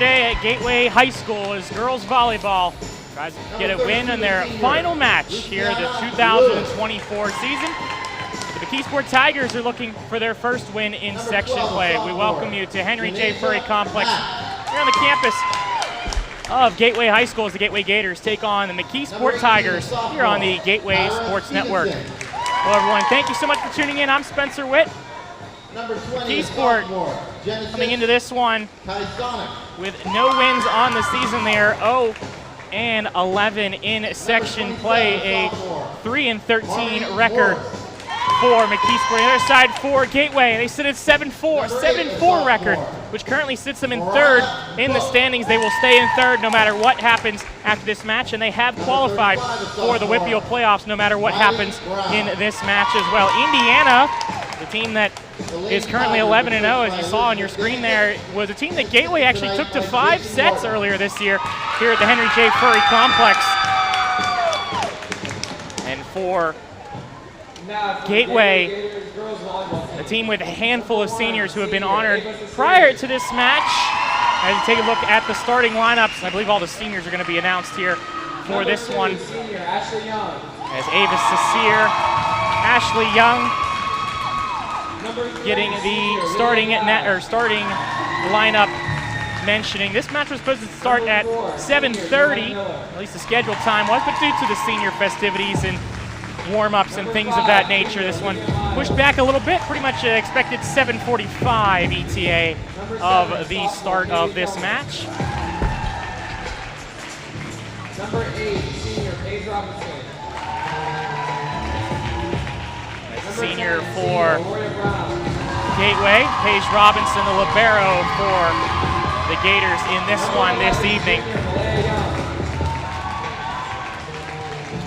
day at Gateway High School as girls volleyball tries to get a win in their final match here in the 2024 season. The McKeesport Tigers are looking for their first win in section play. We welcome you to Henry J. Furry Complex here on the campus of Gateway High School as the Gateway Gators take on the McKeesport Tigers here on the Gateway Sports Network. Hello everyone, thank you so much for tuning in. I'm Spencer Witt. McKeesport coming into this one with no wins on the season. They are 0-11 in section play, a 3-13 record for McKeesport. On the other side for Gateway, they sit at 7-4 record, which currently sits them in third in the standings. They will stay in third no matter what happens after this match, and they have qualified for the WPIAL playoffs no matter what happens in this match as well. Indiana, the team that is currently 11-0, as you saw on your screen there, was a team that Gateway actually took to 5 sets earlier this year here at the Henry J. Furry Complex. And for Gateway, a team with a handful of seniors who have been honored prior to this match. As you take a look at the starting lineups, I believe all the seniors are going to be announced here for this one. As Avis Sasir, Ashley Young getting the starting lineup mentioning. This match was supposed to start at 7:30, at least the scheduled time was, but due to the senior festivities and warm-ups and things of that nature, this one pushed back a little bit. Pretty much expected 7:45 ETA of the start of this match. Number 8, senior Paige Robinson. Senior for Gateway, Paige Robinson, the libero for the Gators in this one this evening.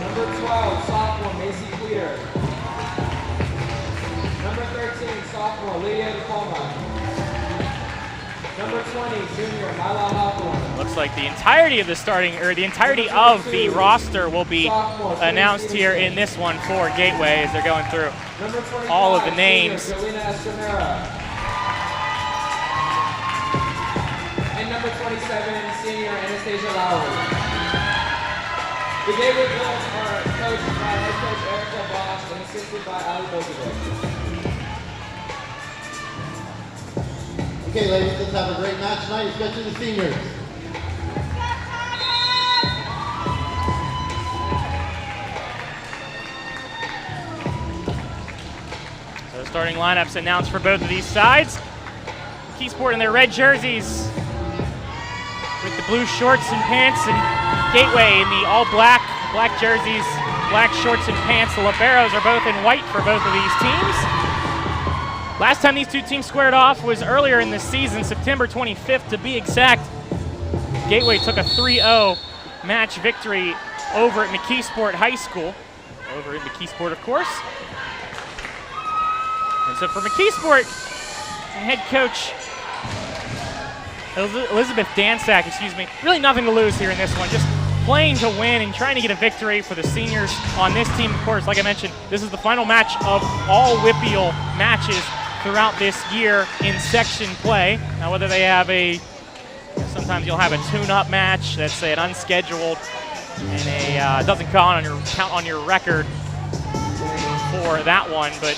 Number 12, sophomore Macy Clear. Number 13, sophomore Lydia DePalma. Number 20, junior Myla Hawthorne. Looks like the entirety of the entirety of the roster will be announced here in this one for Gateway as they're going through all of the names. And number 27, senior Anastasia Lowry. The Gateway girls are coached by head coach Erica Bosch and assisted by Ali Bokovic. Okay, ladies, let's have a great match tonight, especially the seniors. So the starting lineups announced for both of these sides. McKeesport in their red jerseys with the blue shorts and pants, and Gateway in the all black jerseys, black shorts and pants. The liberos are both in white for both of these teams. Last time these two teams squared off was earlier in the season, September 25th to be exact. Gateway took a 3-0 match victory over at McKeesport High School. Over at McKeesport, of course. And so for McKeesport, head coach Elizabeth Dansack, really nothing to lose here in this one. Just playing to win and trying to get a victory for the seniors on this team. Of course, like I mentioned, this is the final match of all WPIAL matches throughout this year in section play. Now, whether they have sometimes you'll have a tune-up match that's an unscheduled and doesn't count on your record for that one, but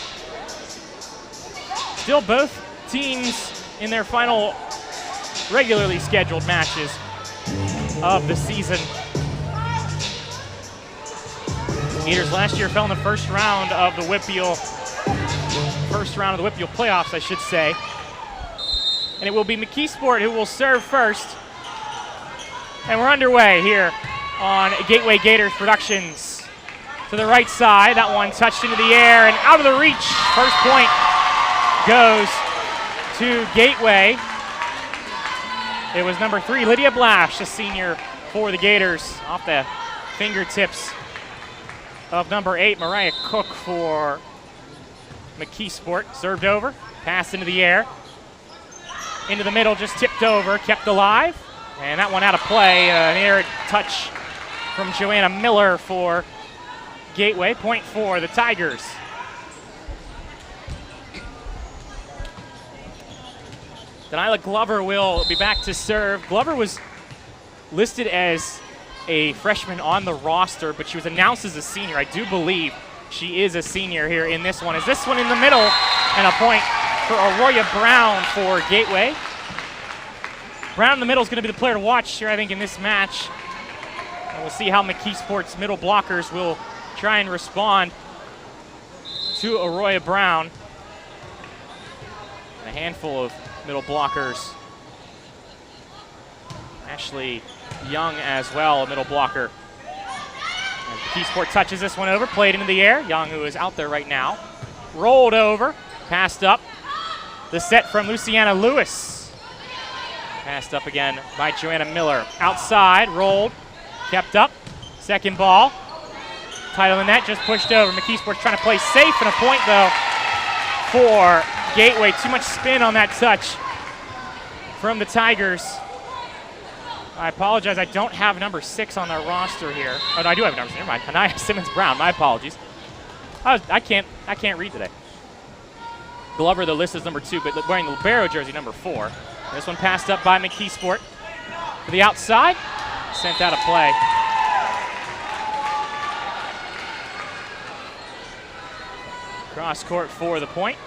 still both teams in their final regularly scheduled matches of the season. Gators last year fell in the first round of the WPIAL playoffs, I should say. And it will be McKeesport who will serve first. And we're underway here on Gateway Gators Productions. To the right side, that one touched into the air and out of the reach. First point goes to Gateway. It was number 3, Lydia Blash, the senior for the Gators, off the fingertips of number 8, Mariah Cook for McKeesport. Served over, passed into the air. Into the middle, just tipped over, kept alive. And that one out of play, an air touch from Joanna Miller for Gateway. Point for the Tigers. Delilah Glover will be back to serve. Glover was listed as a freshman on the roster, but she was announced as a senior. I do believe she is a senior here in this one. Is this one in the middle, and a point for Arroya Brown for Gateway. Brown in the middle is going to be the player to watch here, I think, in this match. And we'll see how McKeesport's middle blockers will try and respond to Arroya Brown. And a handful of middle blockers. Ashley Young as well, a middle blocker. As McKeesport touches this one over, played into the air. Young, who is out there right now, rolled over, passed up. The set from Luciana Lewis. Passed up again by Joanna Miller. Outside, rolled, kept up. Second ball. Tight on the net, just pushed over. McKeesport's trying to play safe, and a point, though, for Gateway. Too much spin on that touch from the Tigers. I apologize, I don't have number 6 on their roster here. Oh, no, I do have number 6. Never mind. Anaya Simmons-Brown, my apologies. I can't read today. Glover, the list is number 2, but wearing the libero jersey, number 4. This one passed up by McKeesport to the outside. Sent out of play. Cross court for the point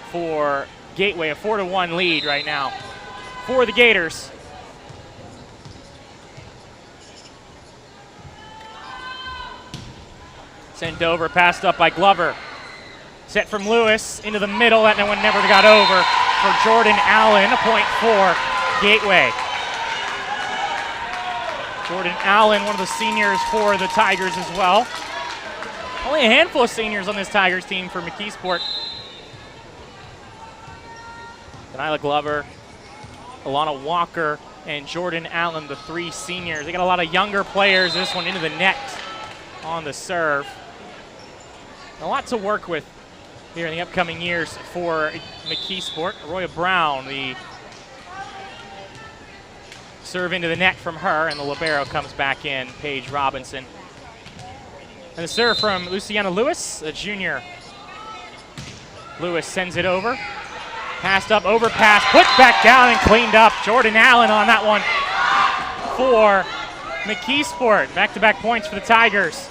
for Gateway. A 4-1 lead right now for the Gators. Sent over, passed up by Glover. Set from Lewis into the middle. That one never got over for Jordan Allen. A point for Gateway. Jordan Allen, one of the seniors for the Tigers as well. Only a handful of seniors on this Tigers team for McKeesport. Delilah Glover, Alana Walker, and Jordan Allen, the 3 seniors. They got a lot of younger players. This one into the net on the serve. A lot to work with here in the upcoming years for McKeesport. Arroya Brown, the serve into the net from her, and the libero comes back in, Paige Robinson. And the serve from Luciana Lewis, a junior. Lewis sends it over. Passed up, overpass, put back down and cleaned up. Jordan Allen on that one for McKeesport. Back-to-back points for the Tigers.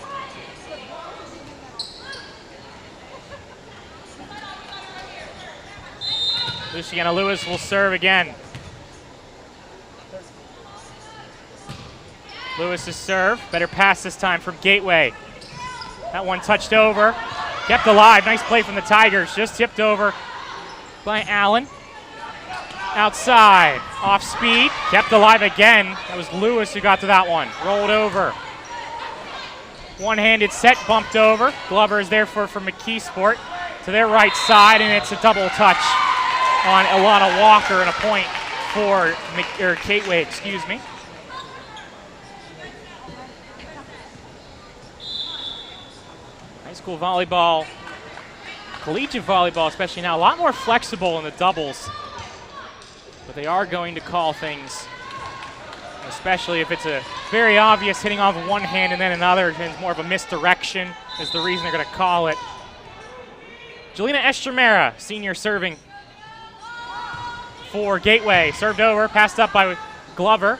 Luciana Lewis will serve again. Lewis's serve, better pass this time from Gateway. That one touched over, kept alive. Nice play from the Tigers, just tipped over by Allen. Outside, off speed, kept alive again. That was Lewis who got to that one. Rolled over. One-handed set, bumped over. Glover is there for McKeesport to their right side, and it's a double touch on Alana Walker, and a point for Gateway, excuse me. High school volleyball, collegiate volleyball especially now, a lot more flexible in the doubles. But they are going to call things, especially if it's a very obvious hitting off of one hand and then another, and more of a misdirection is the reason they're going to call it. Jelena Estremera, senior, serving for Gateway. Served over, passed up by Glover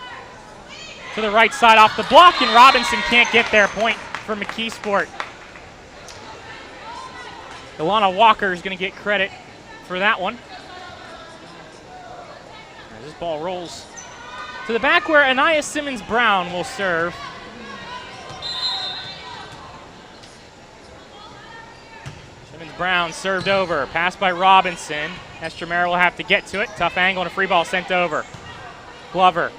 to the right side off the block, and Robinson can't get there. Point for McKeesport. Ilana Walker is going to get credit for that one. As this ball rolls to the back where Anaya Simmons-Brown will serve. Simmons-Brown served over, passed by Robinson. Estremera will have to get to it. Tough angle and a free ball sent over. Glover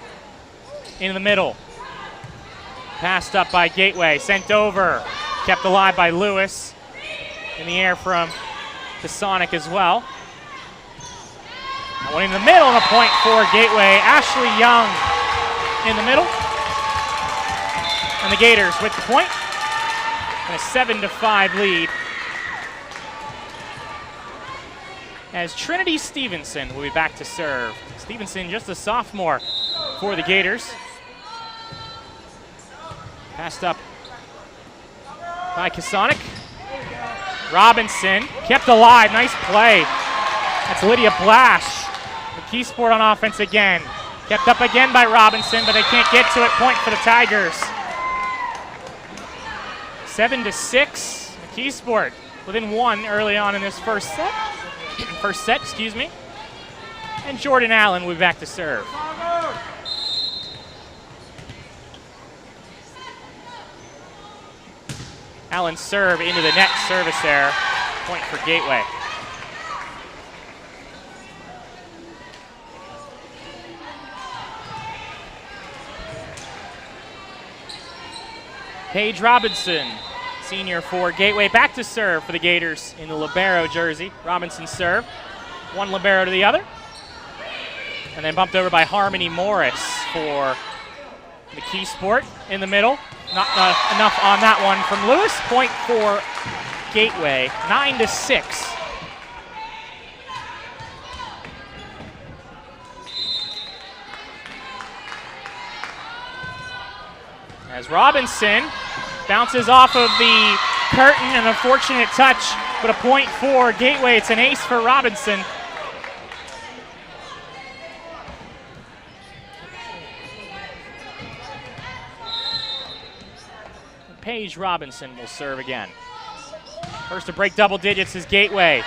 into the middle. Passed up by Gateway, sent over. Kept alive by Lewis. In the air from the Sonic as well. That one in the middle, and a point for Gateway. Ashley Young in the middle. And the Gators with the point. And a 7-5 lead. As Trinity Stevenson will be back to serve. Stevenson, just a sophomore for the Gators. Passed up by Kasonic. Robinson kept alive, nice play. That's Lydia Blash. McKeesport on offense again. Kept up again by Robinson, but they can't get to it. Point for the Tigers. 7-6. McKeesport within 1 early on in this first set. Excuse me. And Jordan Allen will be back to serve. Allen serve into the net, service error. Point for Gateway. Paige Robinson, senior for Gateway, back to serve for the Gators in the libero jersey. Robinson serve, one libero to the other. And then bumped over by Harmony Morris for McKeesport in the middle. Not enough on that one from Lewis. Point for Gateway, 9-6. As Robinson bounces off of the curtain, an unfortunate touch, but a point for Gateway. It's an ace for Robinson. Paige Robinson will serve again. First to break double digits is Gateway.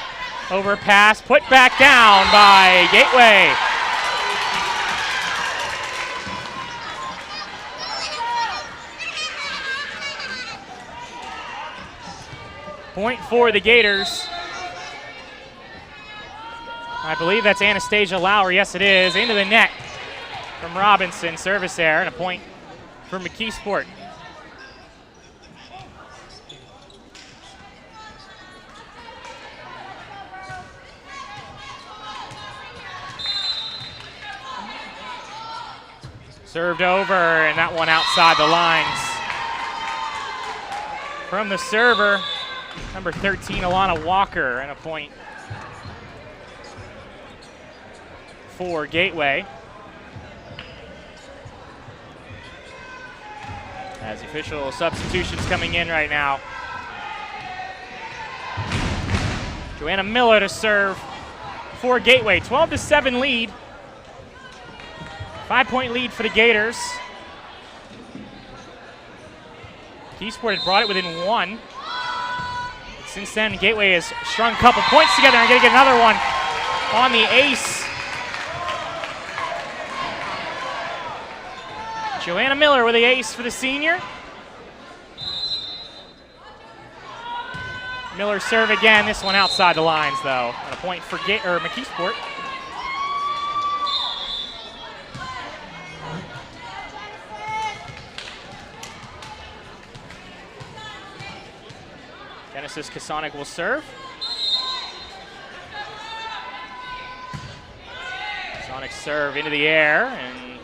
Overpass, put back down by Gateway. Point for the Gators. I believe that's Anastasia Lowry. Yes, it is. Into the net from Robinson. Service error and a point for McKeesport. Served over, and that one outside the lines. From the server, number 13, Alana Walker, and a point for Gateway. As official substitutions coming in right now. Joanna Miller to serve for Gateway. 12-7 lead. 5-point lead for the Gators. McKeesport had brought it within 1. Since then, Gateway has strung a couple points together and going to get another one on the ace. Joanna Miller with the ace for the senior. Miller serve again. This one outside the lines, though. And a point for McKeesport. Genesis Kasonic will serve. Kasonic serve into the air, and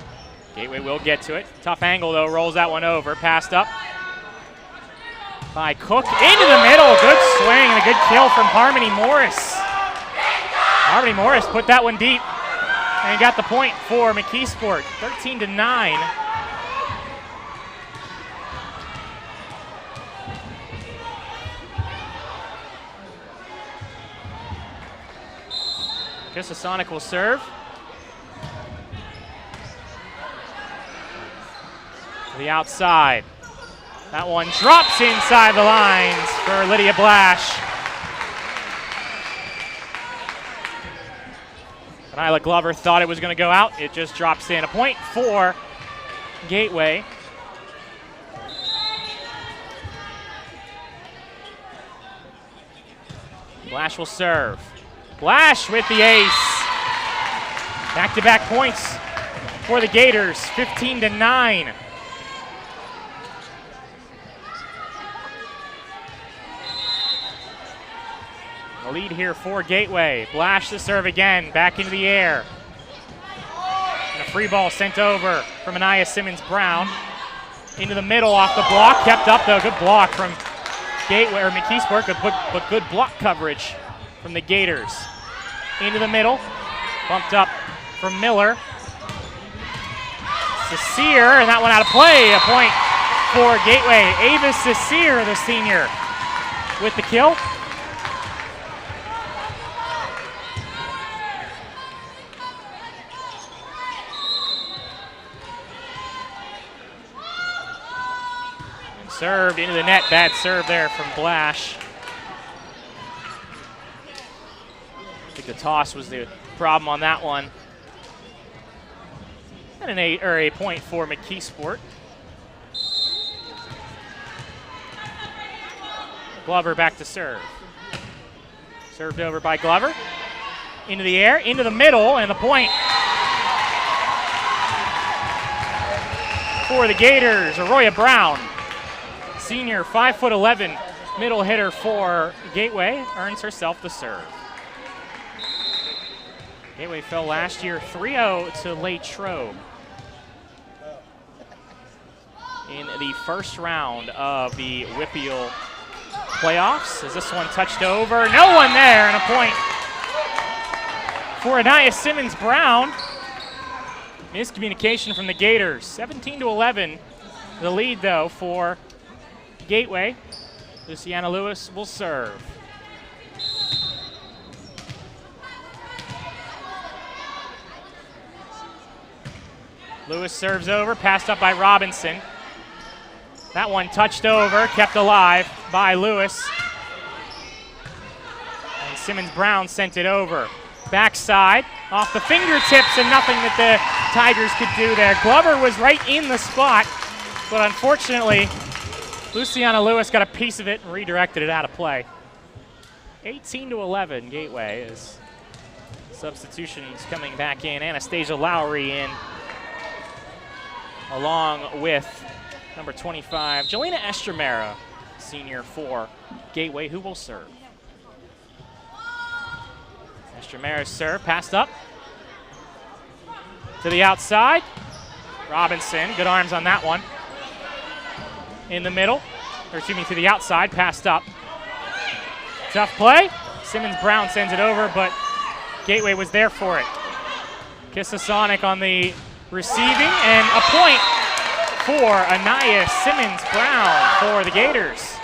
Gateway will get to it. Tough angle, though. Rolls that one over. Passed up by Cook. Into the middle. Good swing and a good kill from Harmony Morris. Harmony Morris put that one deep and got the point for McKeesport. 13-9. Kasonic will serve. To the outside. That one drops inside the lines for Lydia Blash. And Isla Glover thought it was going to go out. It just drops in. A point for Gateway. Blash will serve. Blash with the ace. Back-to-back points for the Gators, 15-9. The lead here for Gateway. Blash the serve again, back into the air. And a free ball sent over from Anaya Simmons-Brown. Into the middle off the block, kept up though, good block from Gateway, or McKeesport, but good block coverage from the Gators. Into the middle, bumped up from Miller. Cecere, and that one out of play. A point for Gateway. Ava Cecere, the senior, with the kill. Served into the net. Bad serve there from Blash. I think the toss was the problem on that one. And a point for McKeesport. Glover back to serve. Served over by Glover. Into the air, into the middle, and the point for the Gators. Arroya Brown, senior, 5'11", middle hitter for Gateway, earns herself the serve. Gateway fell last year 3-0 to Latrobe in the first round of the WPIAL playoffs. As this one touched over, no one there, and a point for Anaya Simmons-Brown. Miscommunication from the Gators. 17-11, the lead though for Gateway. Luciana Lewis will serve. Lewis serves over, passed up by Robinson. That one touched over, kept alive by Lewis. And Simmons-Brown sent it over. Backside, off the fingertips, and nothing that the Tigers could do there. Glover was right in the spot, but unfortunately, Luciana Lewis got a piece of it and redirected it out of play. 18-11, Gateway, as substitutions coming back in. Anastasia Lowry in, along with number 25, Jelena Estremera, senior for Gateway, who will serve. Estremera's serve, passed up to the outside. Robinson, good arms on that one. In the middle, or excuse me, to the outside, passed up. Tough play. Simmons-Brown sends it over, but Gateway was there for it. Kissasonic on the receiving, and a point for Anaya Simmons-Brown for the Gators.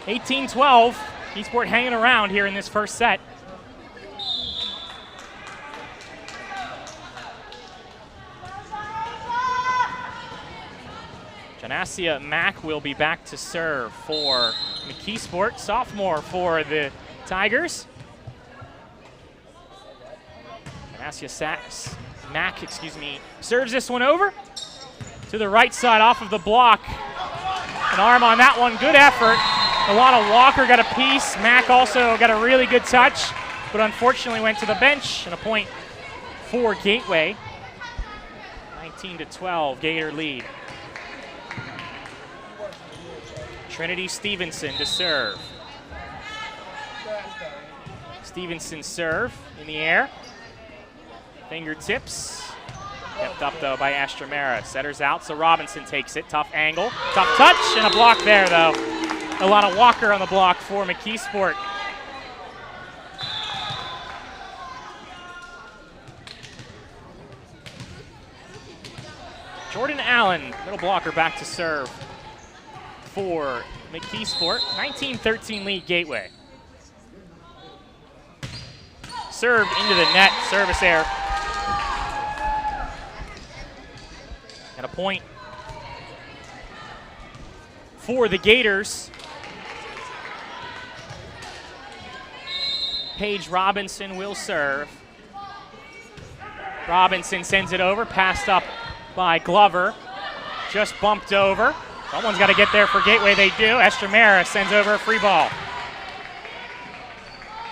18-12, McKeesport hanging around here in this first set. Janasia Mack will be back to serve for McKeesport, sophomore for the Tigers. Janasia Mack, serves this one over to the right side off of the block. An arm on that one, good effort. A lot of Walker got a piece. Mack also got a really good touch, but unfortunately went to the bench, and a point for Gateway. 19-12, Gator lead. Trinity Stevenson to serve. Stevenson serve in the air. Fingertips. Kept up though by Estremera. Setters out, so Robinson takes it. Tough angle, tough touch, and a block there though. A lot of Walker on the block for McKeesport. Jordan Allen, middle blocker, back to serve for McKeesport. 19-13 lead Gateway. Served into the net, service error. And a point for the Gators. Paige Robinson will serve. Robinson sends it over, passed up by Glover. Just bumped over. Someone's got to get there for Gateway, they do. Estremera sends over a free ball.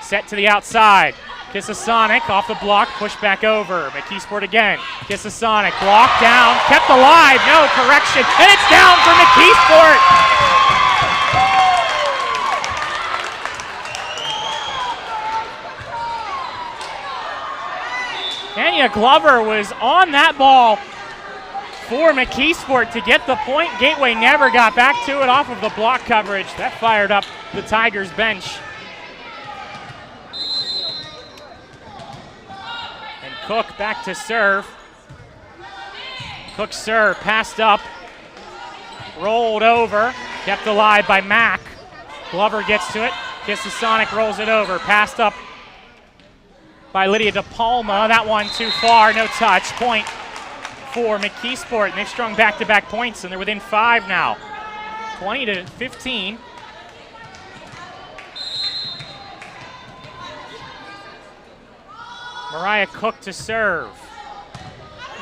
Set to the outside. Kissasonic off the block, pushed back over. McKeesport again. Kissasonic, blocked down, kept alive, no correction, and it's down for McKeesport! Tanya Glover was on that ball for McKeesport to get the point. Gateway never got back to it off of the block coverage. That fired up the Tigers bench. And Cook back to serve. Cook serve, passed up, rolled over, kept alive by Mack. Glover gets to it. Kissasonic rolls it over, passed up by Lydia DePalma. That one too far, no touch. Point for McKeesport, and they've strung back-to-back points, and they're within 5 now. 20-15. Mariah Cook to serve.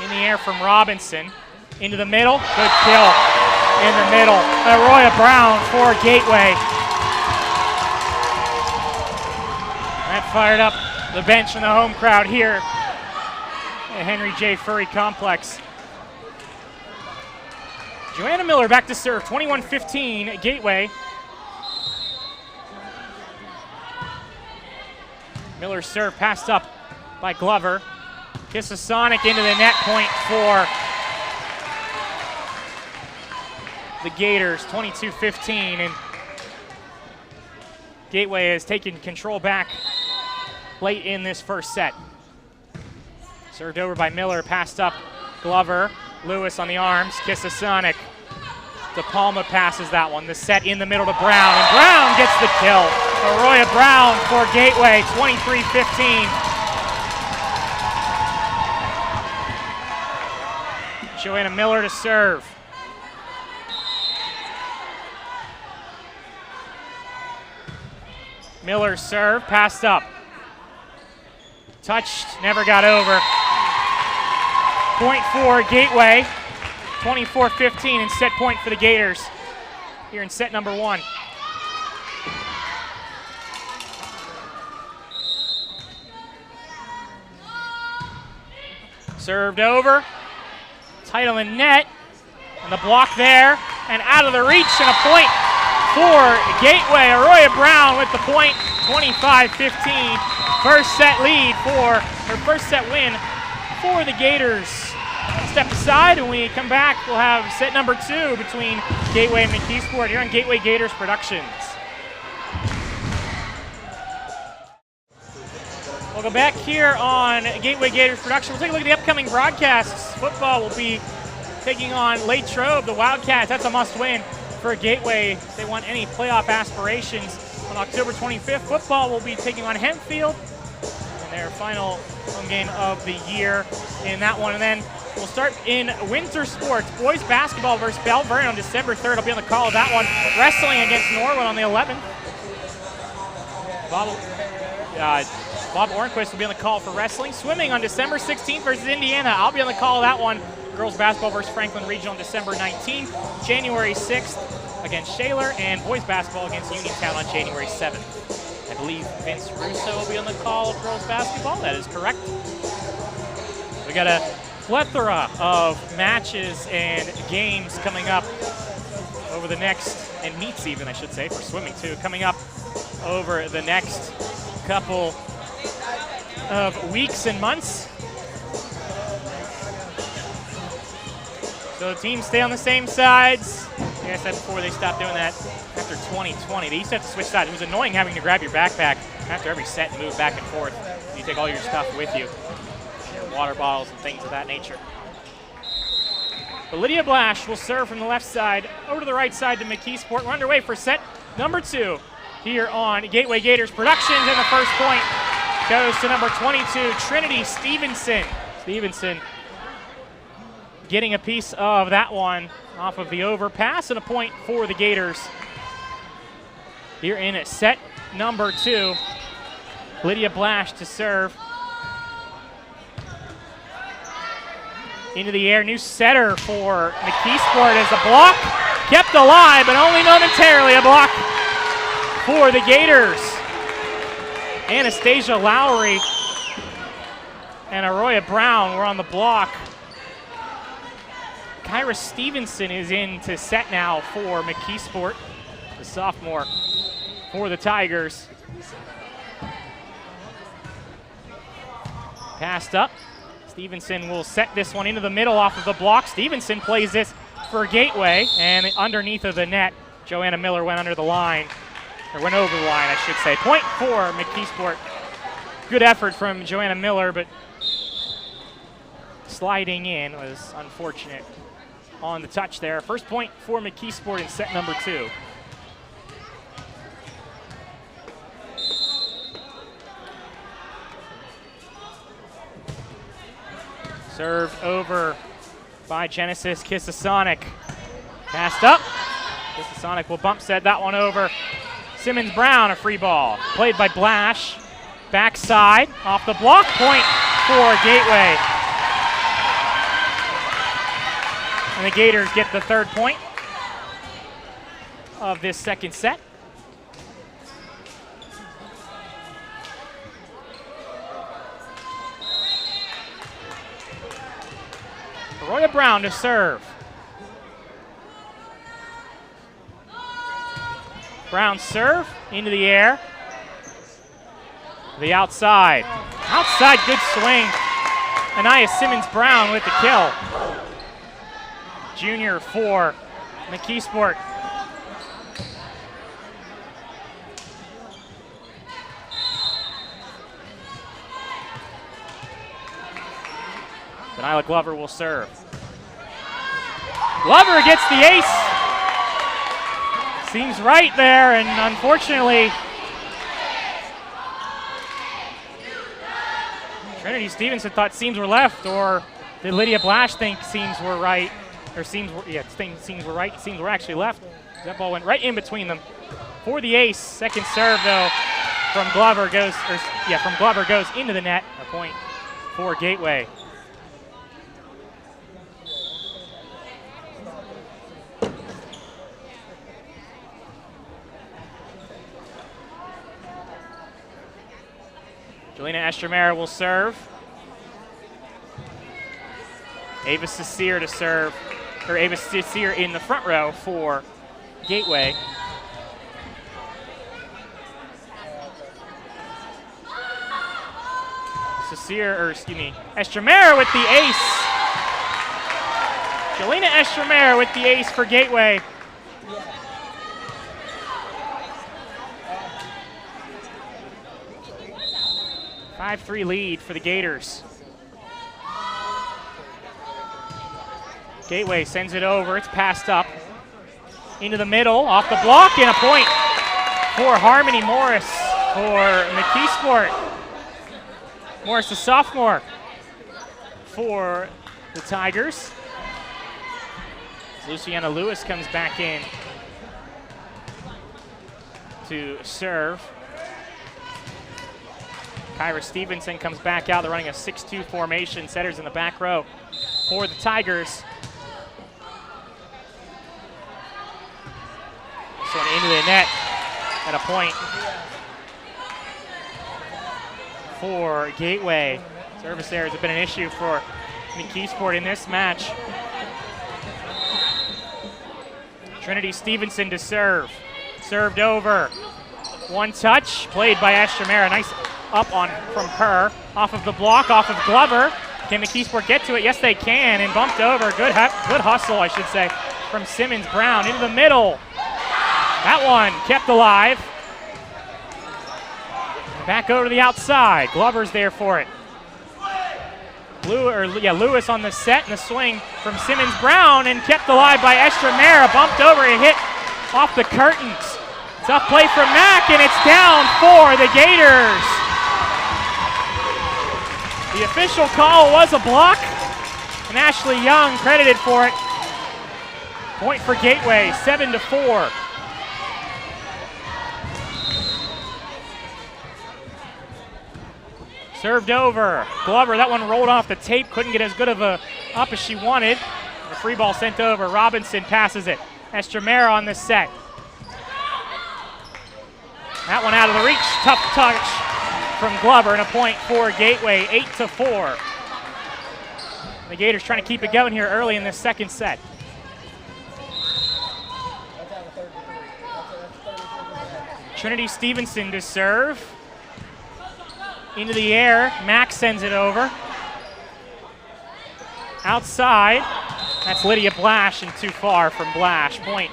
In the air from Robinson. Into the middle. Good kill in the middle. Arroya Brown for Gateway. That fired up the bench and the home crowd here at Henry J. Furry Complex. Joanna Miller back to serve. 21-15 Gateway. Miller's serve passed up by Glover. Kisasonic into the net, point for the Gators, 22-15, and Gateway has taken control back late in this first set. Served over by Miller, passed up Glover. Lewis on the arms, Kisasonic. De Palma passes that one. The set in the middle to Brown, and Brown gets the kill. Arroya Brown for Gateway, 23-15. Joanna Miller to serve. Miller serve, passed up. Touched, never got over. Point for Gateway, 24-15, and set point for the Gators here in set number 1. Served over. Tight on the net, and the block there, and out of the reach, and a point for Gateway. Arroya Brown with the point, 25-15. First set lead first set win for the Gators. Step aside, and when we come back, we'll have set number 2 between Gateway and McKeesport here on Gateway Gators Productions. Welcome back here on Gateway Gators Production. We'll take a look at the upcoming broadcasts. Football will be taking on Latrobe, the Wildcats. That's a must-win for Gateway if they want any playoff aspirations. On October 25th, football will be taking on Hempfield in their final home game of the year in that one. And then we'll start in winter sports. Boys basketball versus Belle Vernon on December 3rd. I'll be on the call of that one. Wrestling against Norwood on the 11th. Bob Ornquist will be on the call for wrestling. Swimming on December 16th versus Indiana. I'll be on the call of that one. Girls basketball versus Franklin Regional on December 19th. January 6th against Shaler, and boys basketball against Uniontown on January 7th. I believe Vince Russo will be on the call of girls basketball. That is correct. We got a plethora of matches and games coming up over the next, and meets even, I should say, for swimming too, coming up over the next couple of weeks and months. So the teams stay on the same sides. Like I said before, they stopped doing that after 2020. They used to have to switch sides. It was annoying having to grab your backpack after every set and move back and forth. You take all your stuff with you, your water bottles and things of that nature. But Lydia Blash will serve from the left side over to the right side to McKeesport. We're underway for set number 2 here on Gateway Gators Productions, and the first point goes to number 22, Trinity Stevenson. Stevenson getting a piece of that one off of the overpass, and a point for the Gators here in set number 2. Lydia Blash to serve. Into the air, new setter for McKeesport as a block. Kept alive, but only momentarily a block for the Gators. Anastasia Lowry and Arroya Brown were on the block. Kyra Stevenson is in to set now for McKeesport, the sophomore for the Tigers. Passed up. Stevenson will set this one into the middle off of the block. Stevenson plays this for Gateway, and underneath of the net, Joanna Miller went under the line, or went over the line, I should say. Point for McKeesport. Good effort from Joanna Miller, but sliding in was unfortunate on the touch there. First point for McKeesport in set number 2. Served over by Genesis Kisasonic. Passed up. Kisasonic will bump set that one over. Simmons Brown, a free ball. Played by Blash. Backside, off the block, point for Gateway. And the Gators get the third point of this second set. Roya Brown to serve. Brown serve into the air. The outside. Outside, good swing. Anaya Simmons Brown with the kill. Junior for McKeesport. Nyla Glover will serve. Glover gets the ace. Seems right there, and unfortunately, Trinity Stevenson thought seams were left, or did Lydia Blash think seams were right? Or seams were right, seams were actually left. That ball went right in between them. For the ace, second serve though, from Glover goes into the net. A point for Gateway. Jelena Estremera will serve. Ava Cecere to serve, or Ava Cecere in the front row for Gateway. Estremera with the ace. Jelena Estremera with the ace for Gateway. A 5-3 lead for the Gators. Gateway sends it over, it's passed up. Into the middle, off the block, and a point for Harmony Morris for McKeesport. Morris, the sophomore, for the Tigers. Luciana Lewis comes back in to serve. Kyra Stevenson comes back out. They're running a 6-2 formation. Setters in the back row for the Tigers. This one into the net and a point for Gateway. Service errors have been an issue for McKeesport in this match. Trinity Stevenson to serve. Served over. One touch, played by Estremera. Nice up on from her. Off of the block, off of Glover. Can McKeesport get to it? Yes, they can, and bumped over. Good hustle, I should say, from Simmons Brown into the middle. That one kept alive. Back over to the outside. Glover's there for it. Lewis on the set and the swing from Simmons Brown, and kept alive by Estremera. Bumped over and hit off the curtains. Tough play from Mack, and it's down for the Gators. The official call was a block, and Ashley Young credited for it. Point for Gateway, 7-4. Served over. Glover, that one rolled off the tape, couldn't get as good of a up as she wanted. The free ball sent over. Robinson passes it. Estremera on the set. That one out of the reach. Tough touch from Glover, and a point for Gateway, 8-4. The Gators trying to keep it going here early in this second set. Trinity Stevenson to serve. Into the air, Max sends it over. Outside, that's Lydia Blash, and too far from Blash. Point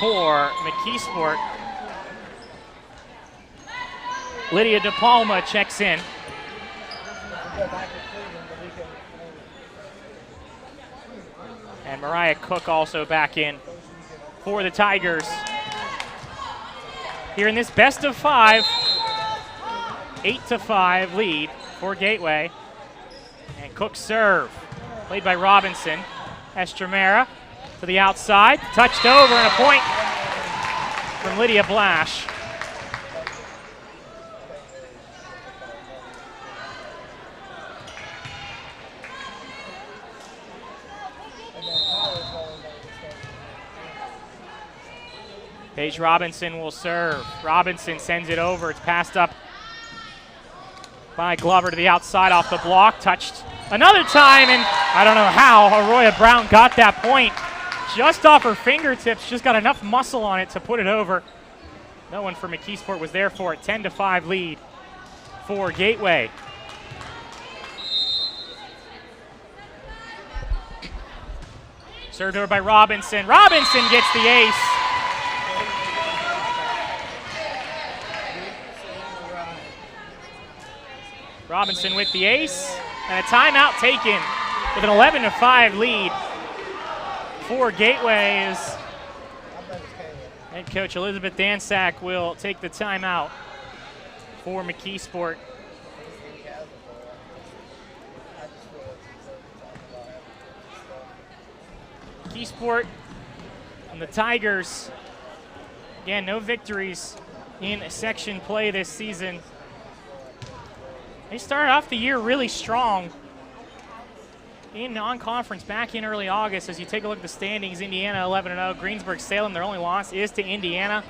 for McKeesport. Lydia DePalma checks in. And Mariah Cook also back in for the Tigers. Here in this best of 5, 8-5 lead for Gateway. And Cook serve. Played by Robinson. Estremera to the outside. Touched over and a point from Lydia Blash. Paige Robinson will serve. Robinson sends it over. It's passed up by Glover to the outside off the block. Touched another time, and I don't know how Aroya Brown got that point just off her fingertips. Just got enough muscle on it to put it over. No one for McKeesport was there for it. 10-5 lead for Gateway. Served over by Robinson. Robinson gets the ace. Robinson with the ace, and a timeout taken with an 11-5 lead for Gateway as head coach Elizabeth Dansack will take the timeout for McKeesport. McKeesport and the Tigers, again, no victories in section play this season. They started off the year really strong in non-conference back in early August. As you take a look at the standings, Indiana 11-0, Greensburg-Salem, their only loss is to Indiana.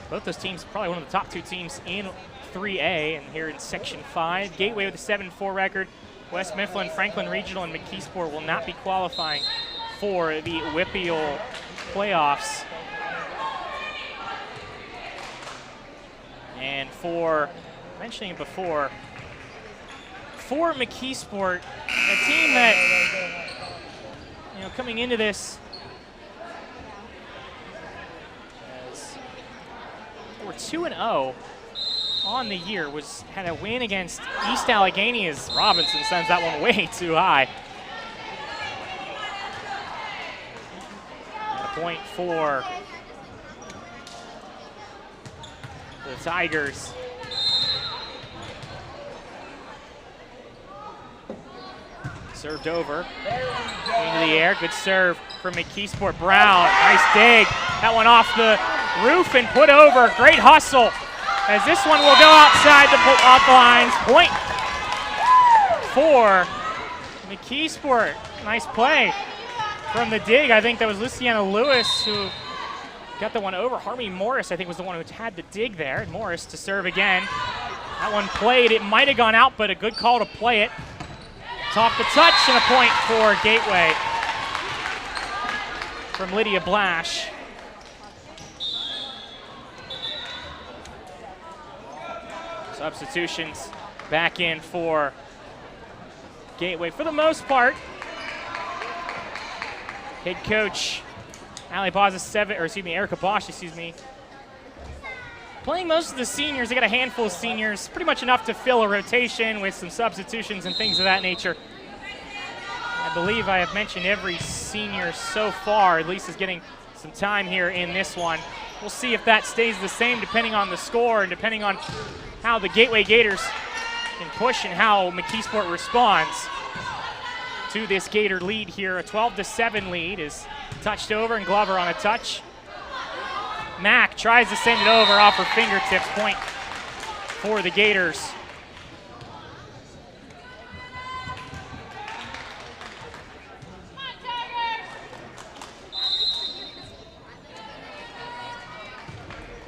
Both those teams probably one of the top two teams in 3A and here in Section 5. Gateway with a 7-4 record. West Mifflin, Franklin Regional, and McKeesport will not be qualifying for the WPIAL playoffs. And for, mentioning it before, for McKeesport, a team that, you know, coming into this, we're 2-0 on the year, had a win against East Allegheny as Robinson sends that one way too high. And a point for the Tigers. Served over into the air. Good serve from McKeesport. Brown, nice dig. That one off the roof and put over. Great hustle as this one will go outside the lines. Point for McKeesport. Nice play from the dig. I think that was Luciana Lewis who got the one over. Harmony Morris, I think, was the one who had the dig there. And Morris to serve again. That one played. It might have gone out, but a good call to play it. Top the touch and a point for Gateway from Lydia Blash. Substitutions back in for Gateway for the most part. Head coach Erica Bosch, playing most of the seniors. They got a handful of seniors, pretty much enough to fill a rotation with some substitutions and things of that nature. I believe I have mentioned every senior so far, at least is getting some time here in this one. We'll see if that stays the same depending on the score and depending on how the Gateway Gators can push and how McKeesport responds to this Gator lead here. A 12-7 lead is touched over and Glover on a touch. Mack tries to send it over off her fingertips. Point for the Gators.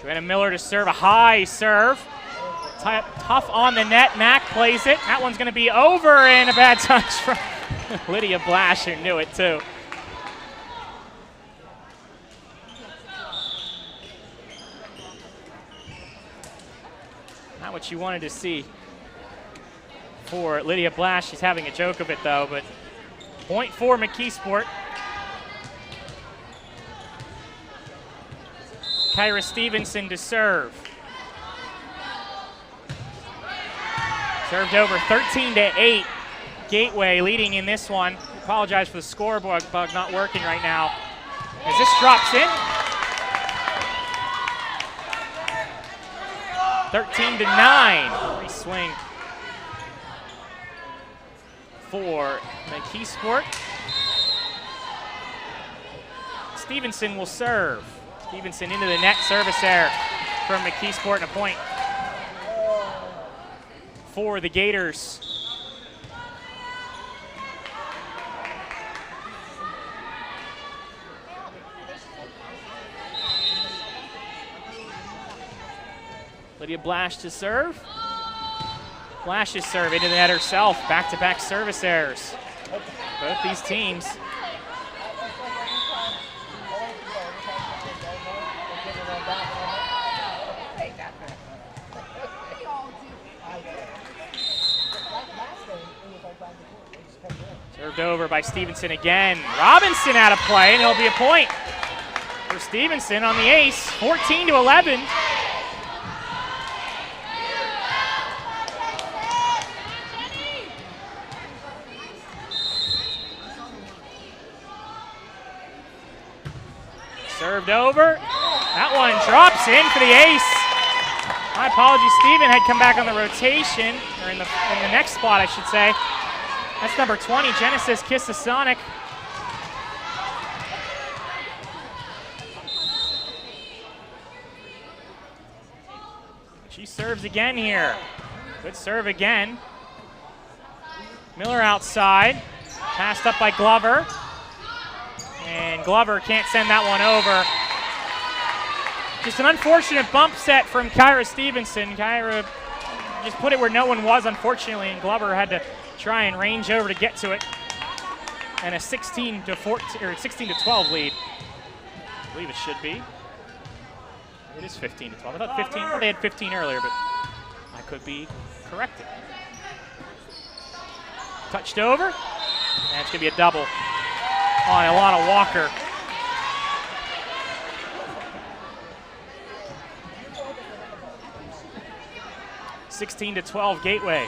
Joanna Miller to serve, a high serve. Tough on the net. Mack plays it. That one's going to be over, and a bad touch from Lydia Blash, who knew it too. Not what you wanted to see for Lydia Blash. She's having a joke of it though, but point for McKeesport. Kyra Stevenson to serve. Served over 13-8. Gateway leading in this one. Apologize for the scoreboard bug not working right now. As this drops in. 13-9. Free swing for McKeesport. Stevenson will serve. Stevenson into the net, service error from McKeesport, and a point for the Gators. Lydia Blash to serve. Blash's serve into the net herself. Back-to-back service errors. Both these teams. Served over by Stevenson again. Robinson out of play, and it'll be a point for Stevenson on the ace. 14-11. Served over. That one drops in for the ace. My apologies, Steven had come back on the rotation, or in the next spot, I should say. That's number 20, Genesis Kissasonic. She serves again here. Good serve again. Miller outside. Passed up by Glover. And Glover can't send that one over. Just an unfortunate bump set from Kyra Stevenson. Kyra just put it where no one was, unfortunately, and Glover had to try and range over to get to it. And a 16-14 or 16-12 lead. I believe it should be. It is 15-12. I thought 15. They had 15 earlier, but I could be corrected. Touched over, and it's gonna be a double on Alana Walker. (16-12) Gateway.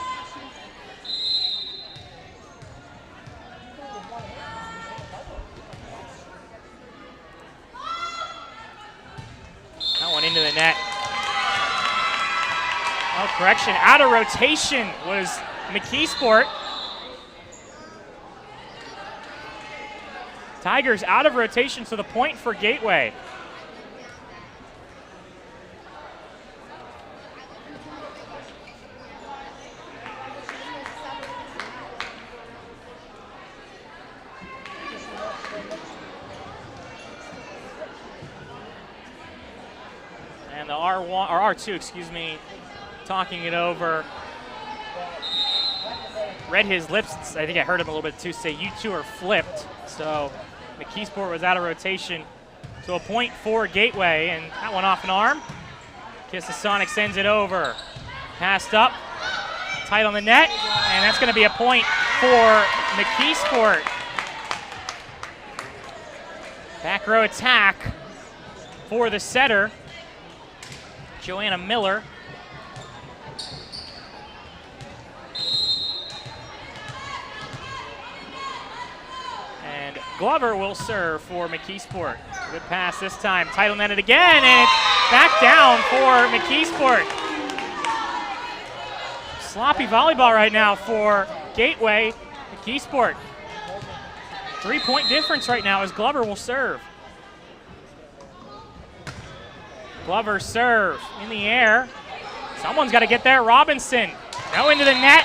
That one into the net. Oh, correction, out of rotation was McKeesport. Tigers out of rotation, so the point for Gateway. And the R2, excuse me, talking it over. Read his lips, I think I heard him a little bit too, say you two are flipped. So McKeesport was out of rotation. So a point for Gateway, and that one off an arm. Kissasonic sends it over. Passed up, tight on the net, and that's gonna be a point for McKeesport. Back row attack for the setter, Joanna Miller. And Glover will serve for McKeesport. Good pass this time, tight on netted again, and it's back down for McKeesport. Sloppy volleyball right now for Gateway. McKeesport. 3-point difference right now as Glover will serve. Glover serve in the air. Someone's got to get there. Robinson. Now into the net.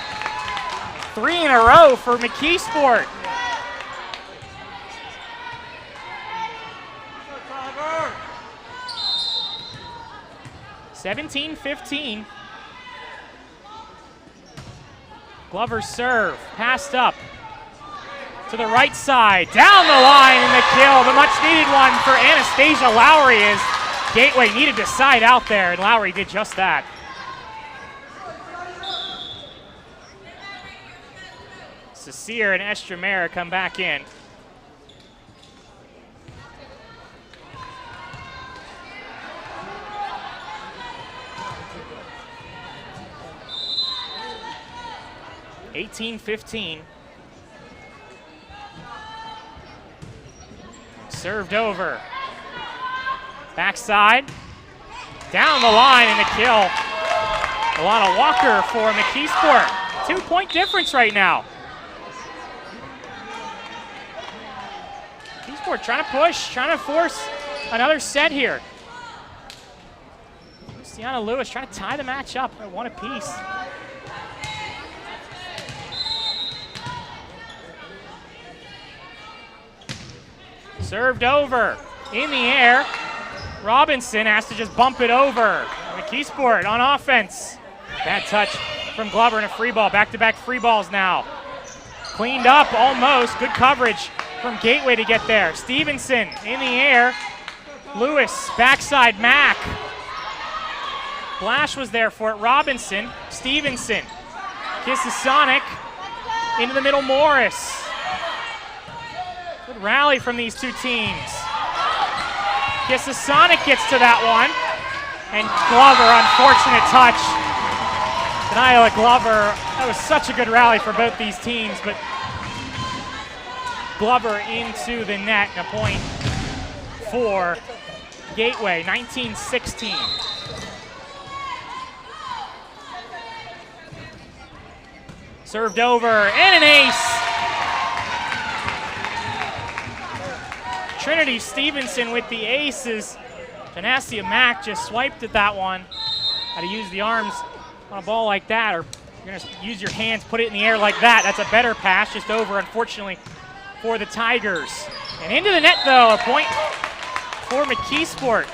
3 in a row for McKeesport. (17-15). Glover serve. Passed up to the right side. Down the line in the kill. The much needed one for Anastasia Lowry as Gateway needed to side out there, and Lowry did just that. Cecile and Estremera come back in. (18-15). Served over. Backside. Down the line in the kill. Alana Walker for McKeesport. 2-point difference right now. McKeesport trying to push, trying to force another set here. Luciana Lewis trying to tie the match up at 1 apiece. Served over, in the air. Robinson has to just bump it over. McKeesport on offense. Bad touch from Glover and a free ball. Back-to-back free balls now. Cleaned up almost. Good coverage from Gateway to get there. Stevenson in the air. Lewis, backside, Mack. Blash was there for it. Robinson, Stevenson. Kisses Sonic. Into the middle, Morris. Good rally from these two teams. Kisses Sonic gets to that one. And Glover, unfortunate touch. Denial Glover. That was such a good rally for both these teams, but Glover into the net. A point for Gateway, 19-16. Served over, and an ace. Trinity Stevenson with the aces. Janasia Mack just swiped at that one. How to use the arms on a ball like that, or you're going to use your hands, put it in the air like that. That's a better pass, just over, unfortunately, for the Tigers. And into the net, though, a point for McKeesport.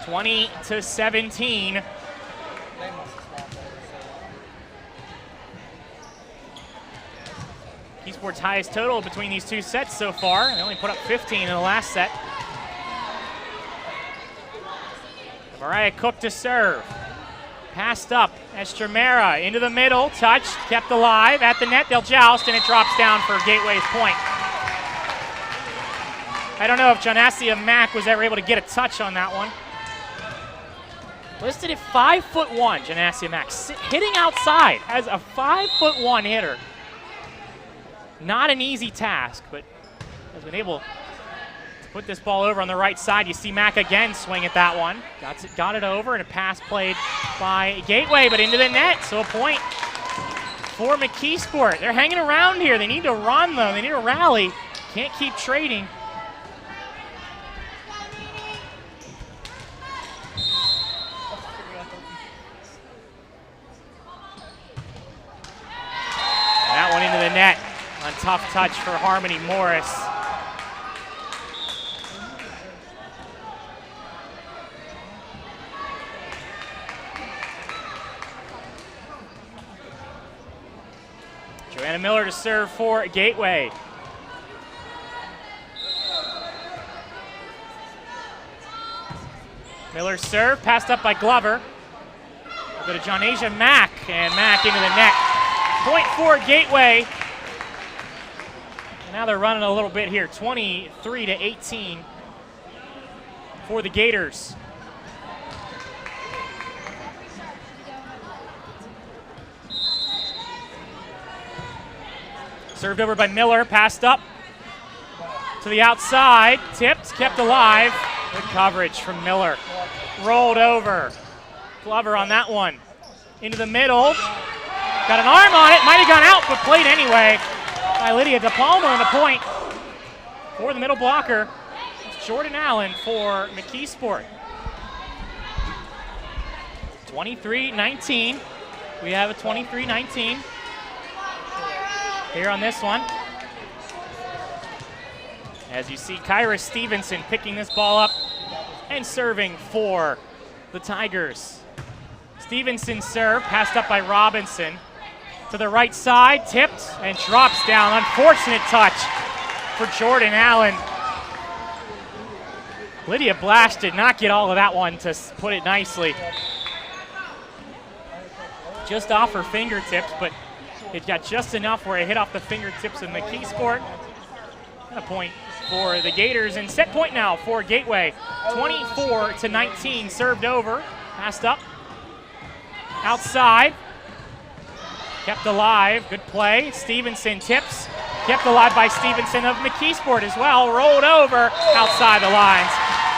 (20-17). McKeesport's highest total between these two sets so far. They only put up 15 in the last set. Mariah Cook to serve. Passed up. Estremera into the middle. Touched. Kept alive. At the net, they'll joust, and it drops down for Gateway's point. I don't know if Janasia Mack was ever able to get a touch on that one. Listed at 5'1", Janasia Mack. Hitting outside as a 5'1" hitter. Not an easy task, but has been able to put this ball over on the right side. You see Mack again swing at that one. Got it over, and a pass played by Gateway, but into the net. So a point for McKeesport. They're hanging around here. They need to run, though. They need to rally. Can't keep trading. That one into the net. On tough touch for Harmony Morris. Joanna Miller to serve for Gateway. Miller serve, passed up by Glover. Go to Janasia Mack, and Mack into the net. Point for Gateway. Now they're running a little bit here, 23-18 for the Gators. Served over by Miller, passed up to the outside, tipped, kept alive. Good coverage from Miller. Rolled over. Glover on that one. Into the middle. Got an arm on it, might have gone out, but played anyway. By Lydia DePalma, and a point for the middle blocker. It's Jordan Allen for McKeesport. 23-19. We have a 23-19 here on this one. As you see, Kyra Stevenson picking this ball up and serving for the Tigers. Stevenson serve, passed up by Robinson. To the right side, tipped, and drops down. Unfortunate touch for Jordan Allen. Lydia Blash did not get all of that one, to put it nicely. Just off her fingertips, but it got just enough where it hit off the fingertips of McKeesport. And a point for the Gators, and set point now for Gateway. 24-19, served over, passed up. Outside. Kept alive, good play. Stevenson tips, kept alive by Stevenson of McKeesport as well. Rolled over outside the lines.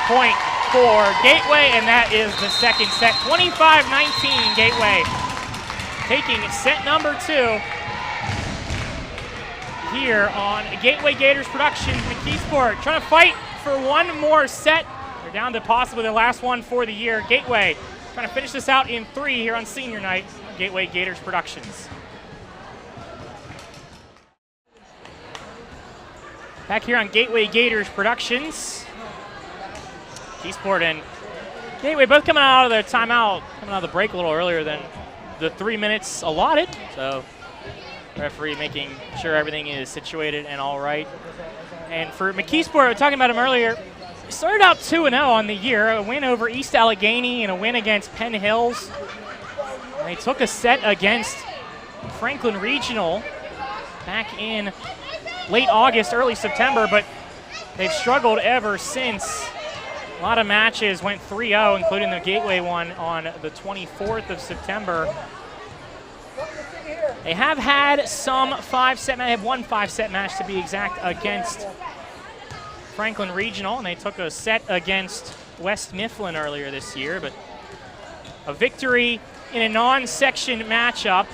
Point for Gateway, and that is the second set. 25-19 Gateway taking set number 2. here on Gateway Gators Productions. McKeesport trying to fight for one more set. They're down to possibly their last one for the year. Gateway trying to finish this out in 3 here on senior night. Gateway Gators Productions. Back here on Gateway Gators Productions. McKeesport and Gateway both coming out of their timeout, coming out of the break a little earlier than the 3 minutes allotted. So referee making sure everything is situated and all right. And for McKeesport, we were talking about him earlier, started out 2-0 on the year, a win over East Allegheny and a win against Penn Hills. And they took a set against Franklin Regional back in late August, early September, but they've struggled ever since. A lot of matches went 3-0, including the Gateway one on the 24th of September. They have had some 5-set match. They have one 5-set match to be exact against Franklin Regional, and they took a set against West Mifflin earlier this year, but a victory in a non-section matchup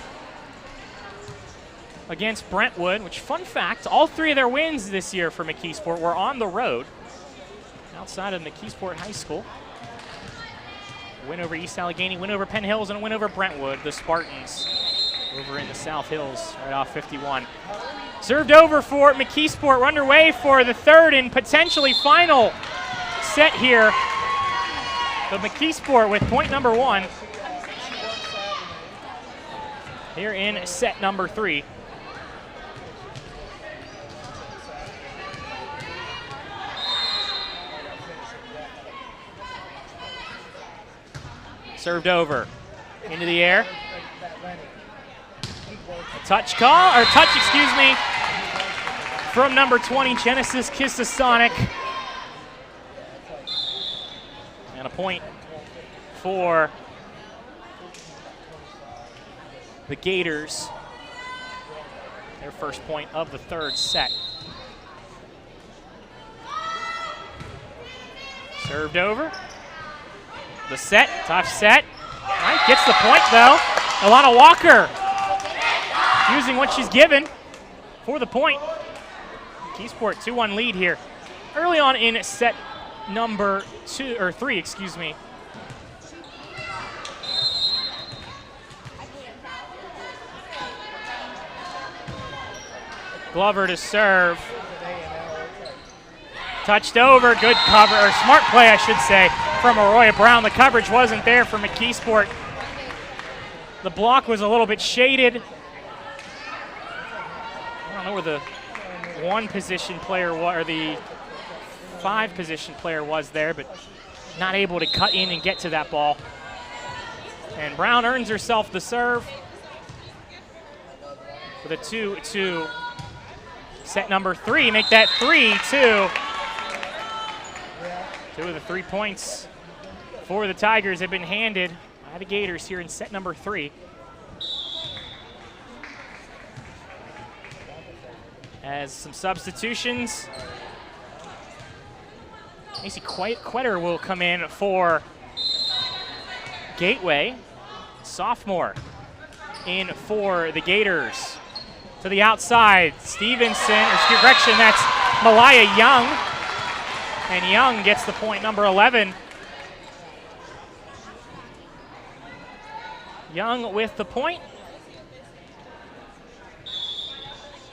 against Brentwood, which, fun fact, all 3 of their wins this year for McKeesport were on the road outside of McKeesport High School. A win over East Allegheny, win over Penn Hills, and a win over Brentwood, the Spartans, over in the South Hills, right off 51. Served over for McKeesport. We're underway for the third and potentially final set here. So McKeesport with point number 1 here in set number 3. Served over, into the air. A touch call, or touch, excuse me, from number 20, Genesis Kissasonic. And a point for the Gators. Their first point of the third set. Served over. The set, tough set. All right, gets the point though. Alana Walker using what she's given for the point. McKeesport 2-1 lead here. Early on in set number 3, excuse me. Glover to serve. Touched over, good cover, or smart play I should say, from Arroyo Brown. The coverage wasn't there for McKeesport. The block was a little bit shaded. I don't know where the 1 position player was, or the 5 position player was there, but not able to cut in and get to that ball. And Brown earns herself the serve with a 2-2. Set number 3, make that 3-2. 2 of the 3 points for the Tigers have been handed by the Gators here in set number 3. As some substitutions. Macy Quetter will come in for Gateway. Sophomore in for the Gators. To the outside, Stevenson, or correction, that's Malaya Young. And Young gets the point, number 11. Young with the point.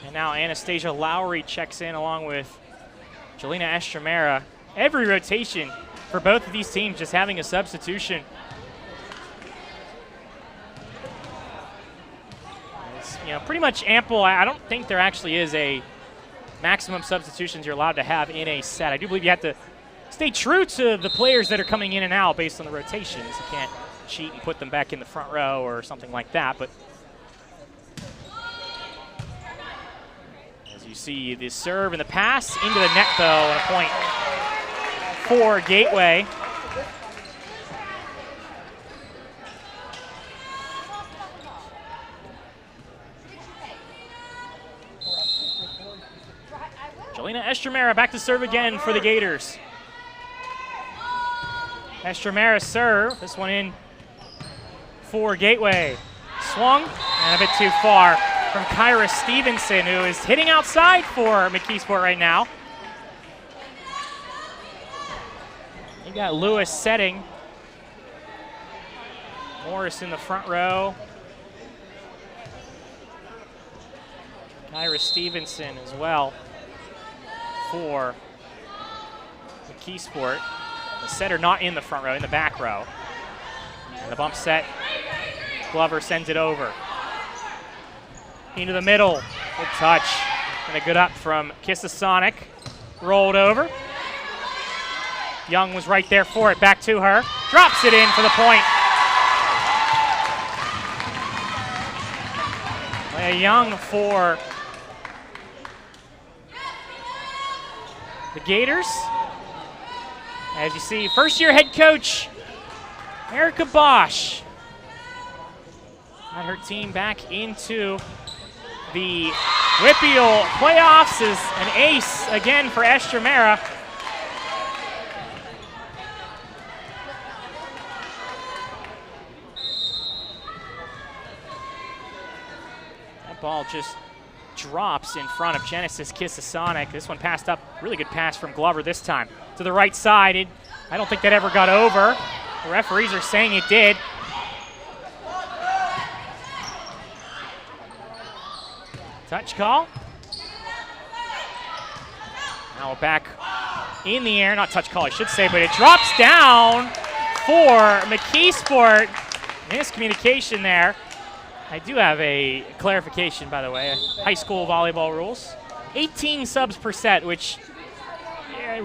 And now Anastasia Lowry checks in along with Jelena Estremera. Every rotation for both of these teams just having a substitution. It's, pretty much ample. I don't think there actually is a maximum substitutions you're allowed to have in a set. I do believe you have to stay true to the players that are coming in and out based on the rotations. You can't cheat and put them back in the front row or something like that. But as you see, the serve and the pass into the net, though, and a point for Gateway. Jelena Estremera back to serve again for the Gators. Estremera serve, this one in for Gateway. Swung, and a bit too far. from Kyra Stevenson, who is hitting outside for McKeesport right now. You got Lewis setting. Morris in the front row. Kyra Stevenson as well for McKeesport. The setter not in the front row, in the back row. And the bump set. Glover sends it over. Into the middle. Good touch. And a good up from Kissasonic. Rolled over. Young was right there for it. Back to her. Drops it in for the point. Young for the Gators. As you see, first-year head coach Erica Bosch got her team back into the WPIAL playoffs as an ace again for Estremera. That ball just drops in front of Genesis Kissasonic. This one passed up. Really good pass from Glover this time. To the right side. I don't think that ever got over. The referees are saying it did. Touch call. Now back in the air. Not touch call, I should say, but it drops down for McKeesport. Miscommunication there. I do have a clarification, by the way. High school volleyball rules. 18 subs per set, which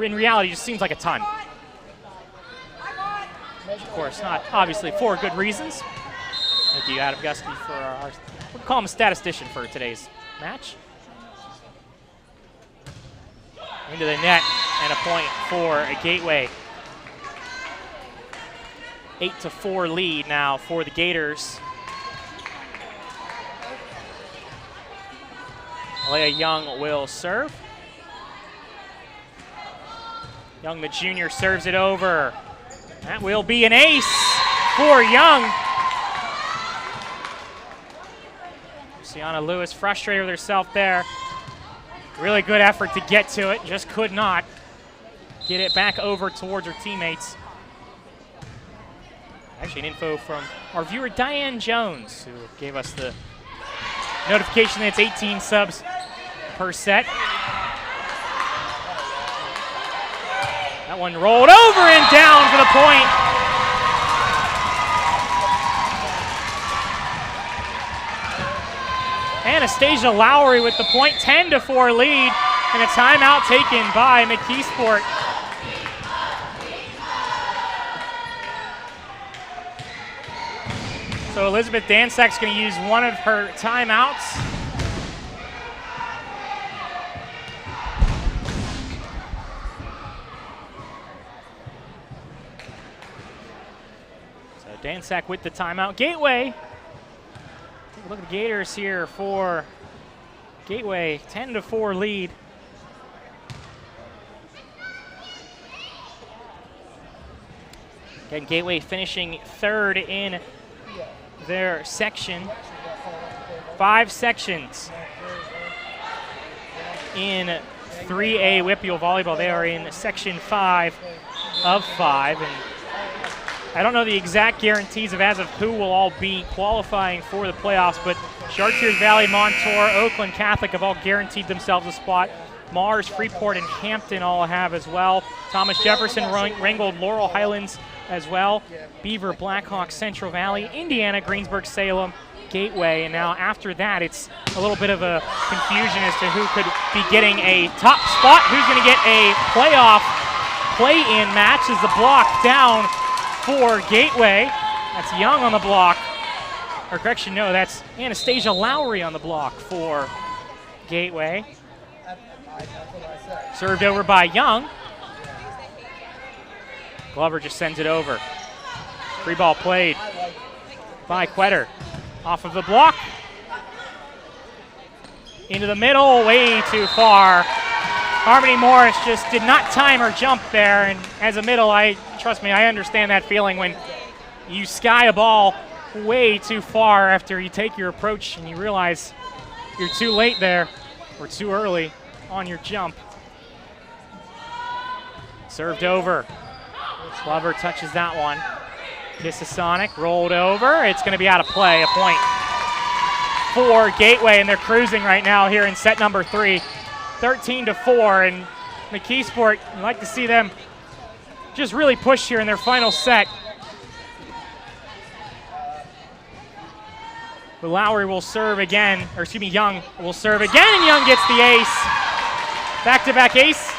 in reality just seems like a ton. Of course, not obviously for good reasons. Thank you, Adam Gusky, for our, we'll call him a statistician for today's match. Into the net and a point for a Gateway. 8-4 lead now for the Gators. Leah Young will serve. Young, the junior, serves it over. That will be an ace for Young. Sienna Lewis frustrated with herself there. Really good effort to get to it, just could not get it back over towards her teammates. Actually, an info from our viewer Diane Jones, who gave us the notification that it's 18 subs per set. That one rolled over and down for the point. Anastasia Lowry with the point, 10-4 lead, and a timeout taken by McKeesport. So Elizabeth Dansak's going to use one of her timeouts. So Dansak with the timeout. Gateway. Take a look at the Gators here for Gateway, 10-4 lead. Again, Gateway finishing third in their section. 5 sections in 3A WPIAL volleyball. They are in section 5 of 5. And I don't know the exact guarantees as of who will all be qualifying for the playoffs, but Chartiers Valley, Montour, Oakland Catholic have all guaranteed themselves a spot. Mars, Freeport, and Hampton all have as well. Thomas Jefferson, Ringgold, Laurel Highlands as well. Beaver, Blackhawk, Central Valley, Indiana, Greensburg, Salem, Gateway. And now after that, it's a little bit of a confusion as to who could be getting a top spot, who's going to get a playoff play-in match. Is the block down for Gateway. That's Young on the block. Or correction, no, that's Anastasia Lowry on the block for Gateway. Served over by Young. Glover just sends it over. Free ball played by Quetter. Off of the block. Into the middle, way too far. Harmony Morris just did not time her jump there, and as a middle, trust me, I understand that feeling when you sky a ball way too far after you take your approach and you realize you're too late there, or too early on your jump. Served over. Glover touches that one. Kissasonic rolled over. It's going to be out of play. A point for Gateway, and they're cruising right now here in set number 3. 13-4, and McKeesport, you'd like to see them just really push here in their final set. But Lowry will serve again, or excuse me, Young will serve again, and Young gets the ace. Back-to-back ace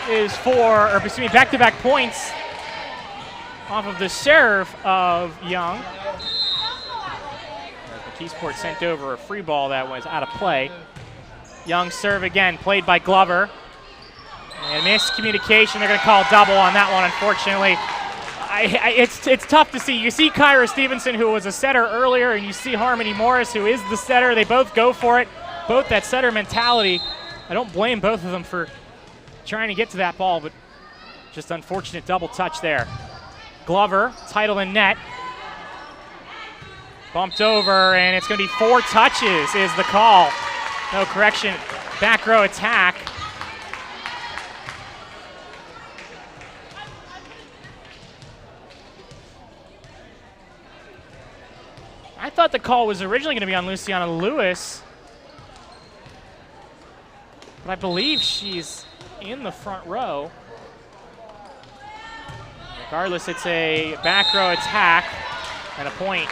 is back-to-back points off of the serve of Young. McKeesport sent over a free ball that was out of play. Young serve again, played by Glover. And miscommunication, they're going to call double on that one, unfortunately. It's tough to see. You see Kyra Stevenson, who was a setter earlier, and you see Harmony Morris, who is the setter. They both go for it, both that setter mentality. I don't blame both of them for trying to get to that ball, but just unfortunate double touch there. Glover, title in net. Bumped over, and it's going to be 4 touches is the call. No correction, back row attack. I thought the call was originally going to be on Luciana Lewis, but I believe she's in the front row. Regardless, it's a back row attack and a point.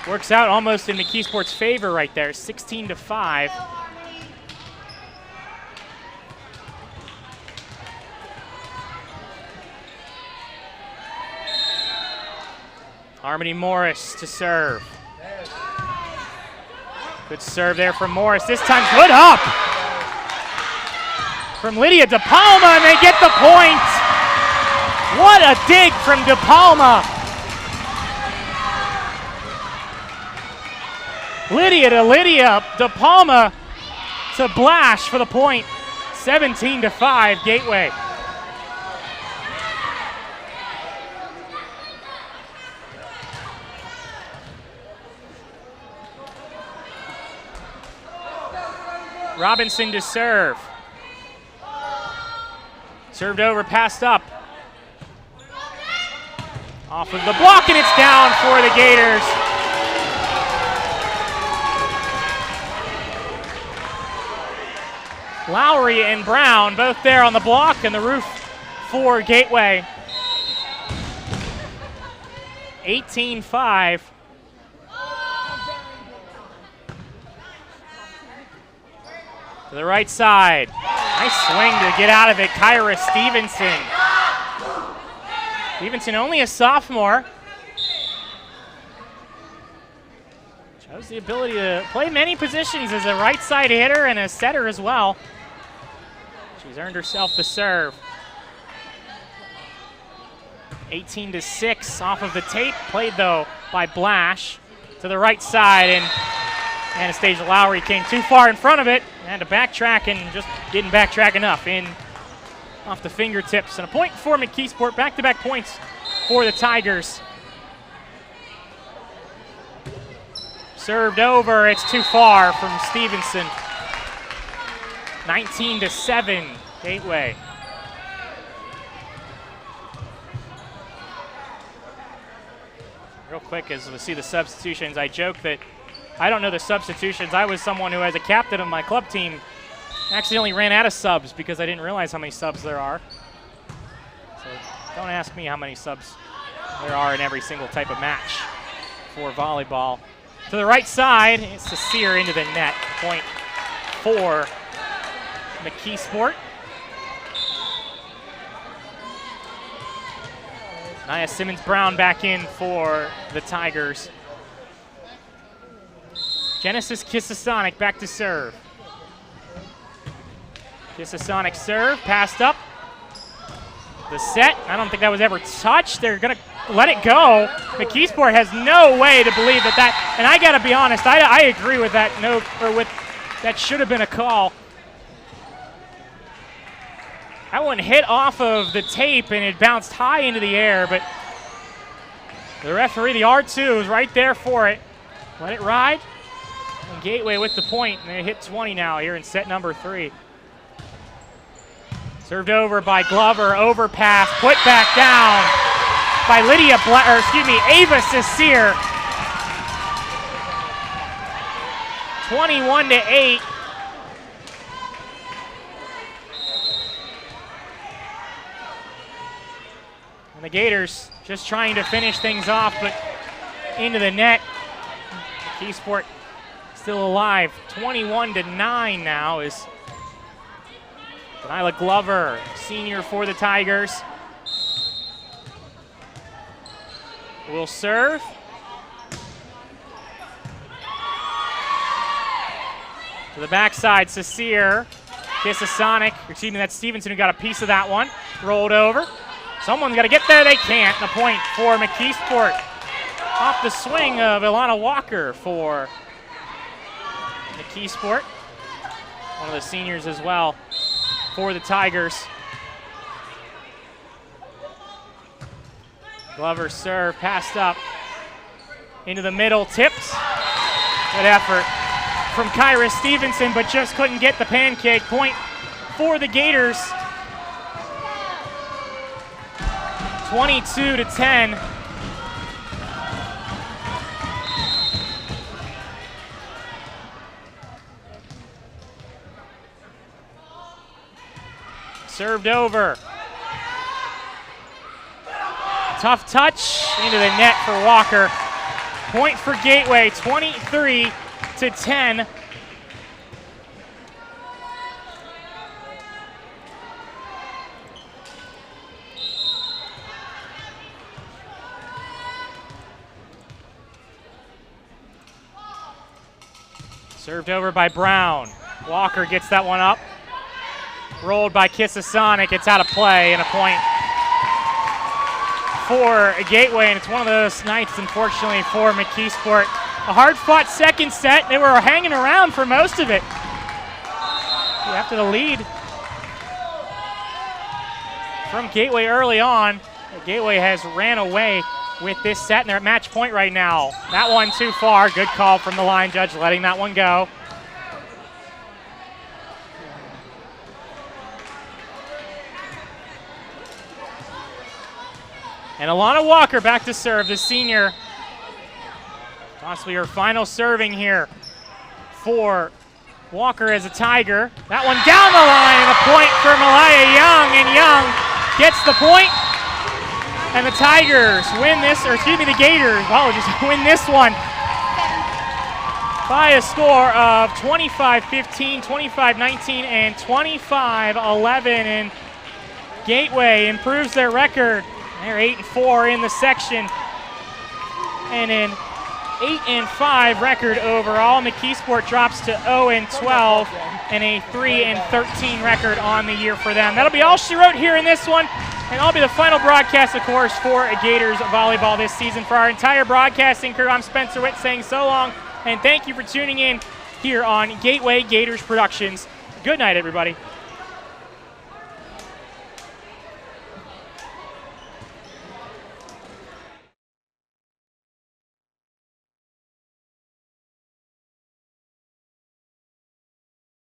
Works out almost in McKeesport's favor right there, 16-5. Harmony Morris to serve. Good serve there from Morris. This time good up from Lydia De Palma, and they get the point. What a dig from De Palma. Lydia to Lydia, De Palma to Blash for the point. 17-5, Gateway. Robinson to serve. Served over, passed up. Off of the block, and it's down for the Gators. Lowry and Brown both there on the block and the roof for Gateway. 18-5. To the right side. Nice swing to get out of it, Kyra Stevenson. Stevenson, only a sophomore. Shows the ability to play many positions as a right side hitter and a setter as well. She's earned herself the serve. 18-6 off of the tape. Played though by Blash to the right side, and Anastasia Lowry came too far in front of it and had to backtrack and just didn't backtrack enough. In off the fingertips, and a point for McKeesport. Back-to-back points for the Tigers. Served over, it's too far from Stevenson. 19-7, Gateway. Real quick, as we see the substitutions, I joke that I don't know the substitutions. I was someone who, as a captain of my club team, accidentally ran out of subs because I didn't realize how many subs there are. So don't ask me how many subs there are in every single type of match for volleyball. To the right side, it's to sear into the net. Point for McKeesport. Nia Simmons-Brown back in for the Tigers. Genesis Kissasonic back to serve. Kissasonic serve, passed up. The set, I don't think that was ever touched. They're going to let it go. McKeesport has no way to believe that, and I got to be honest, I agree with that that should have been a call. That one hit off of the tape and it bounced high into the air, but the referee, the R2, is right there for it. Let it ride. Gateway with the point, and they hit 20 now here in set number 3. Served over by Glover, overpass, put back down by Ava Cecere. 21-8. And the Gators just trying to finish things off, but into the net. McKeesport still alive. 21-9 now is Nyla Glover, senior for the Tigers, will serve. To the backside, Cecere. Kisasonic, that's Stevenson who got a piece of that one. Rolled over. Someone's got to get there, they can't. The point for McKeesport. Off the swing of Ilana Walker for McKeesport. One of the seniors as well for the Tigers. Glover serve, passed up into the middle, tipped. Good effort from Kyra Stevenson, but just couldn't get the pancake. Point for the Gators. 22-10. Served over. Tough touch into the net for Walker. Point for Gateway, 23-10. Served over by Brown. Walker gets that one up. Rolled by Kisasonic. It's out of play and a point for Gateway, and it's one of those nights, unfortunately, for McKeesport. A hard-fought second set. They were hanging around for most of it. After the lead from Gateway early on, Gateway has ran away with this set, and they're at match point right now. That one too far. Good call from the line judge, letting that one go. And Ilana Walker back to serve, the senior. Possibly her final serving here for Walker as a Tiger. That one down the line, and a point for Malaya Young, and Young gets the point. And the Tigers win this, or excuse me, the Gators, just win this one by a score of 25-15, 25-19, and 25-11. And Gateway improves their record. They're 8-4 in the section, and an 8-5 record overall. McKeesport drops to 0-12 and a 3-13 record on the year for them. That'll be all she wrote here in this one, and that'll be the final broadcast, of course, for Gators volleyball this season. For our entire broadcasting crew, I'm Spencer Witt saying so long, and thank you for tuning in here on Gateway Gators Productions. Good night, everybody.